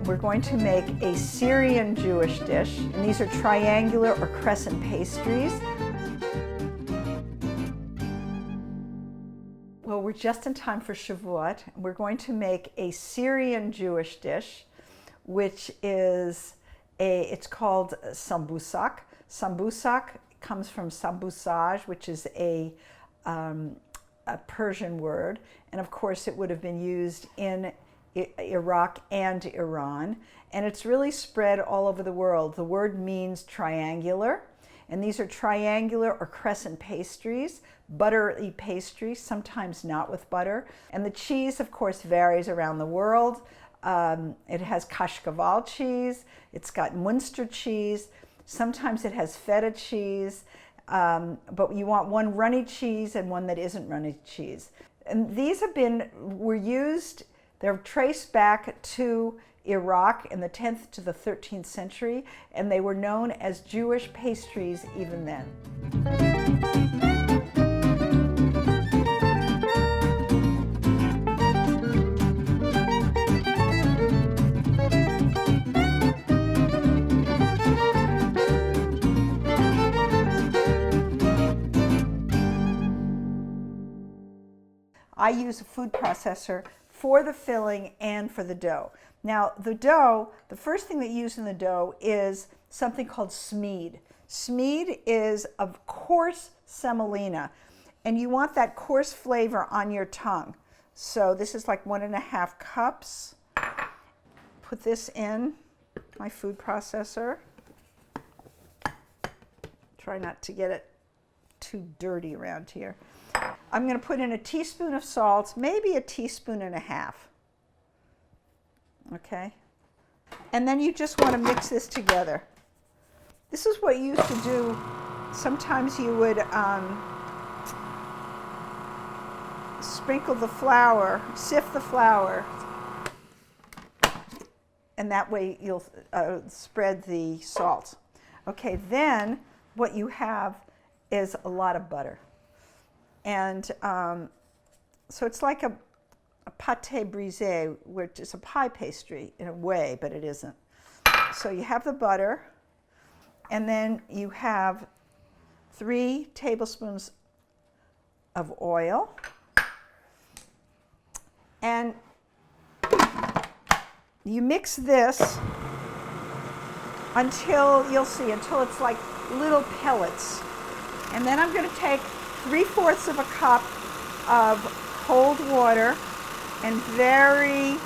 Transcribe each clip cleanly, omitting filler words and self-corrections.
We're going to make a Syrian Jewish dish, and these are triangular or crescent pastries. Well, we're just in time for Shavuot. We're going to make a Syrian Jewish dish, which is it's called Sambusak. Sambusak comes from sambusaj, which is a Persian word, and of course it would have been used in Iraq and Iran, and it's really spread all over the world. The word means triangular, and these are triangular or crescent pastries, buttery pastries, sometimes not with butter. And the cheese, of course, varies around the world. It has kashkaval cheese, it's got Munster cheese, sometimes it has feta cheese, but you want one runny cheese and one that isn't runny cheese. And these were used, they're traced back to Iraq in the 10th to the 13th century, and they were known as Jewish pastries even then. I use a food processor for the filling and for the dough. Now, the dough, the first thing that you use in the dough is something called smead. Smead is a coarse semolina, and you want that coarse flavor on your tongue. So this is like 1.5 cups. Put this in my food processor. Try not to get it too dirty around here. I'm going to put in a teaspoon of salt, maybe 1.5 teaspoons. Okay? And then you just want to mix this together. This is what you used to do. Sometimes you would sprinkle the flour, sift the flour, and that way you'll spread the salt. Okay, then what you have is a lot of butter. And so it's like a pâté brisé, which is a pie pastry in a way, but it isn't. So you have the butter, and then you have 3 tablespoons of oil, and you mix this until, you'll see, until it's like little pellets. And then I'm going to take 3/4 of a cup of cold water and very,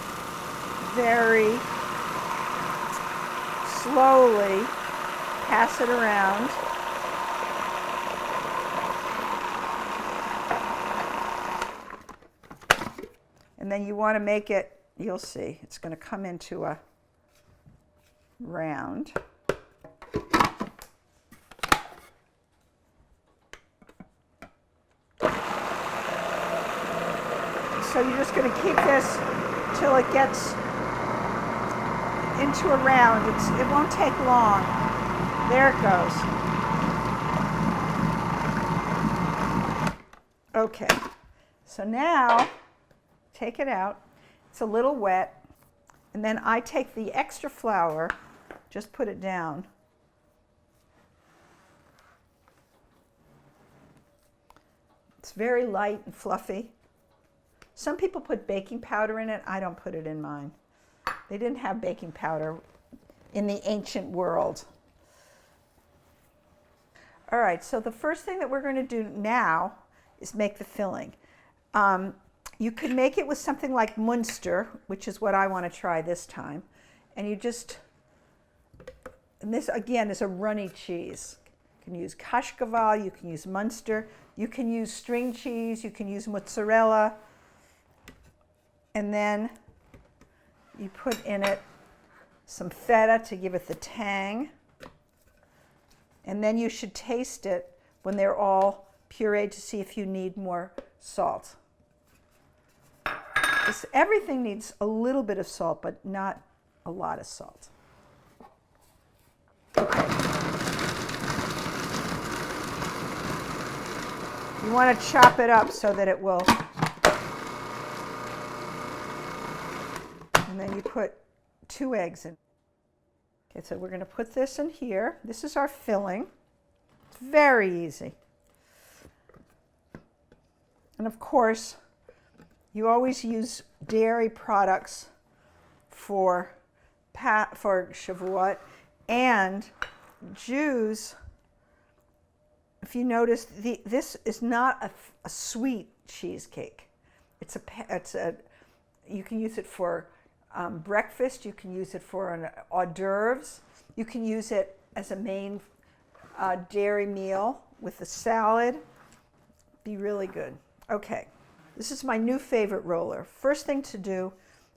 very slowly pass it around. And then you want to make it, you'll see, it's going to come into a round. So you're just going to keep this till it gets into a round. It won't take long. There it goes. Okay, so now take it out. It's a little wet. And then I take the extra flour, just put it down. It's very light and fluffy. Some people put baking powder in it. I don't put it in mine. They didn't have baking powder in the ancient world. All right, so the first thing that we're going to do now is make the filling. You could make it with something like Munster, which is what I want to try this time. And you just, and this again is a runny cheese. You can use kashkaval, you can use Munster, you can use string cheese, you can use mozzarella. And then you put in it some feta to give it the tang. And then you should taste it when they're all pureed to see if you need more salt. Everything needs a little bit of salt, but not a lot of salt. Okay. You want to chop it up so that it will. And then you put 2 eggs in. Okay, so we're going to put this in here. This is our filling. It's very easy. And of course, you always use dairy products for Shavuot, and Jews, if you notice, this is not a sweet cheesecake. You can use it for breakfast. You can use it for an hors d'oeuvres. You can use it as a main dairy meal with a salad. Be really good. Okay, this is my new favorite roller. First thing to do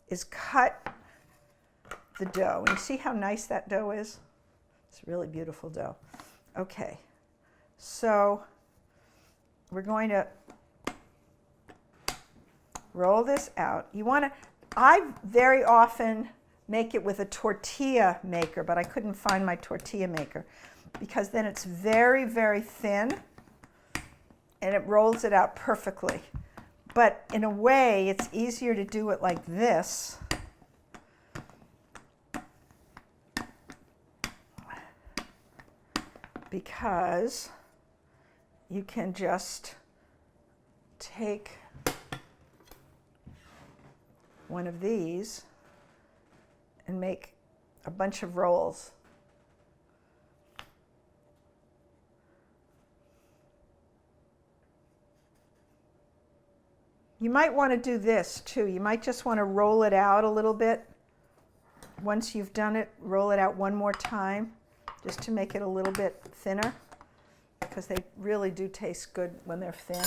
is cut the dough. And you see how nice that dough is? It's a really beautiful dough. Okay, so we're going to roll this out. You want to, I very often make it with a tortilla maker, but I couldn't find my tortilla maker because then it's very, very thin and it rolls it out perfectly. But in a way, it's easier to do it like this. Because you can just take one of these and make a bunch of rolls. You might want to do this too. You might just want to roll it out a little bit. Once you've done it, roll it out one more time just to make it a little bit thinner, because they really do taste good when they're thin.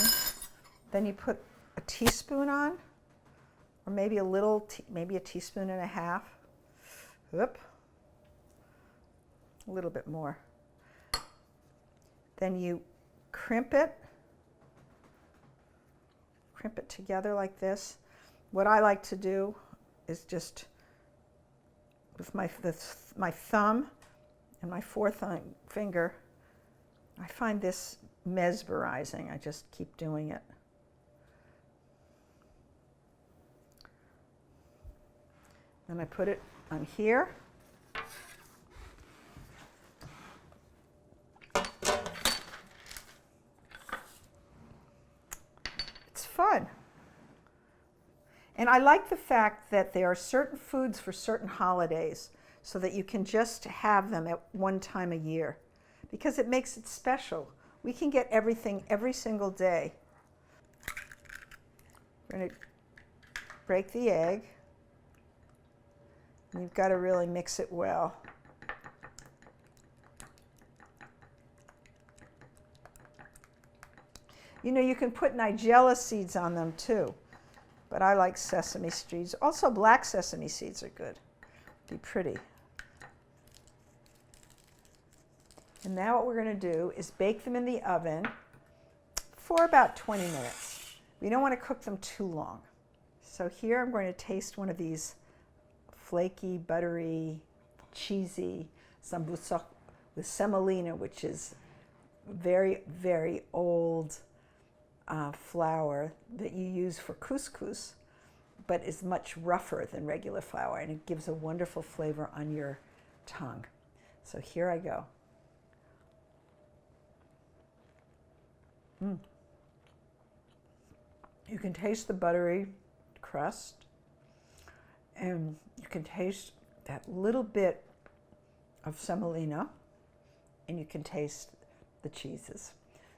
Then you put a teaspoon on, or maybe maybe a teaspoon and a half. Whoop. A little bit more. Then you crimp it together like this. What I like to do is just with my thumb and my fourth finger, I find this mesmerizing. I just keep doing it. Then I put it on here. It's fun. And I like the fact that there are certain foods for certain holidays so that you can just have them at one time a year, because it makes it special. We can get everything every single day. We're going to break the egg. And you've got to really mix it well. You know, you can put nigella seeds on them too, but I like sesame seeds. Also, black sesame seeds are good. Be pretty. And now what we're going to do is bake them in the oven for about 20 minutes. We don't want to cook them too long. So here I'm going to taste one of these flaky, buttery, cheesy sambusak with semolina, which is very, very old flour that you use for couscous, but is much rougher than regular flour, and it gives a wonderful flavor on your tongue. So here I go. You can taste the buttery crust, and you can taste that little bit of semolina, and you can taste the cheeses.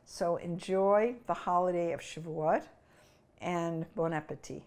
So enjoy the holiday of Shavuot, and bon appetit.